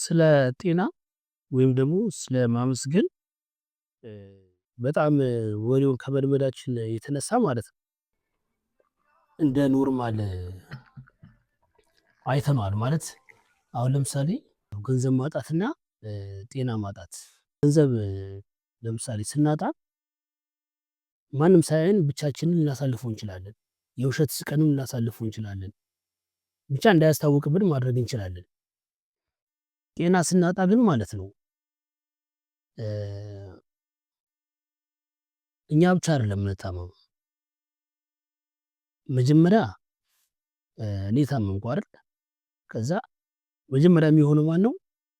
ስለ ጤና ወይም ደግሞ ስለ ማመስገን በጣም ወሬውን ከመልመዳችን የተነሳ ማለት ነው እንደ ኖርማል አይተነዋል። ማለት አሁን ለምሳሌ ገንዘብ ማጣትና ጤና ማጣት። ገንዘብ ለምሳሌ ስናጣ ማንም ሳያየን ብቻችንን ልናሳልፈው እንችላለን። የውሸት ስቀንም ልናሳልፈው እንችላለን። ብቻ እንዳያስታውቅብን ማድረግ እንችላለን። ጤና ስናጣ ግን ማለት ነው እኛ ብቻ አይደለም የምንታመመው። መጀመሪያ እኔ ታመምኩ አይደል? ከዛ መጀመሪያ የሚሆነው ማነው?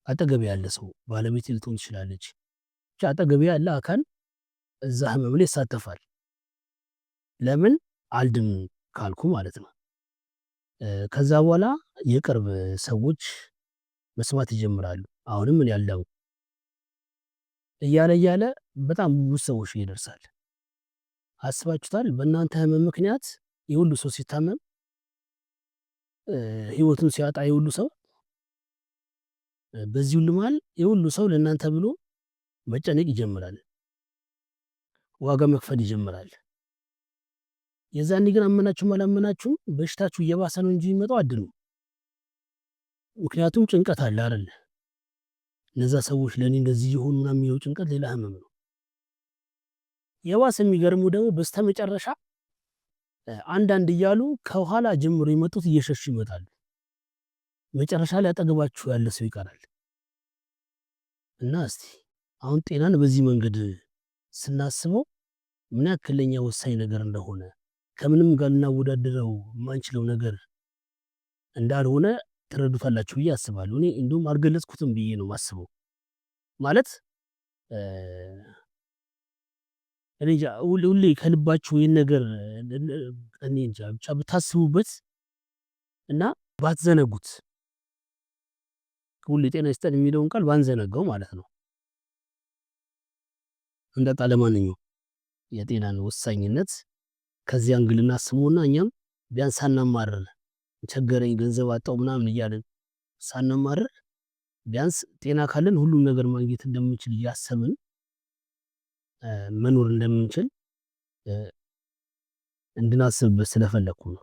አጠገቤ ያለ ሰው፣ ባለቤቴ ልትሆን ትችላለች። ብቻ አጠገቤ ያለ አካል እዛ ህመም ላይ ይሳተፋል። ለምን አልድን ካልኩ ማለት ነው። ከዛ በኋላ የቅርብ ሰዎች መስማት ይጀምራሉ። አሁንም ምን ያለው እያለ እያለ በጣም ብዙ ሰዎች ይደርሳል። አስባችሁታል? በእናንተ ህመም ምክንያት የሁሉ ሰው ሲታመም ህይወቱን ሲያጣ የሁሉ ሰው በዚህ ሁሉ መሃል የሁሉ ሰው ለእናንተ ብሎ መጨነቅ ይጀምራል። ዋጋ መክፈል ይጀምራል። የዛኔ ግን አመናችሁም አላመናችሁም በሽታችሁ እየባሰ ነው እንጂ የሚመጣው አድኑ። ምክንያቱም ጭንቀት አለ አይደል? እነዛ ሰዎች ለኔ እንደዚህ የሆኑ ምናምን የሚለው ጭንቀት ሌላ ህመም ነው። የባሰ የሚገርሙ ደግሞ በስተመጨረሻ አንዳንድ እያሉ ከኋላ ጀምሮ የመጡት እየሸሹ ይመጣሉ። መጨረሻ ላይ አጠገባችሁ ያለ ሰው ይቀራል። እና እስቲ አሁን ጤናን በዚህ መንገድ ስናስበው ምን ያክል ለኛ ወሳኝ ነገር እንደሆነ ከምንም ጋር ልናወዳድረው የማንችለው ነገር እንዳልሆነ ትረዱታላችሁ ብዬ አስባለሁ። እኔ እንደውም አልገለጽኩትም ብዬ ነው የማስበው። ማለት እኔ እንጃ ሁሌ ከልባችሁ ይህን ነገር እኔ እንጃ ብቻ ብታስቡበት እና ባትዘነጉት፣ ሁሌ ጤና ይስጠን የሚለውን ቃል ባንዘነጋው ማለት ነው። እንደ ለማንኛውም የጤናን ወሳኝነት ከዚህ አንግል እናስበውና እኛም ቢያንስ ሳናማርር ቸገረኝ ገንዘብ አጣው ምናምን እያልን ሳናማርር ቢያንስ ጤና ካለን ሁሉም ነገር ማግኘት እንደምንችል እያሰብን መኖር እንደምንችል እንድናስብበት ስለፈለኩ ነው።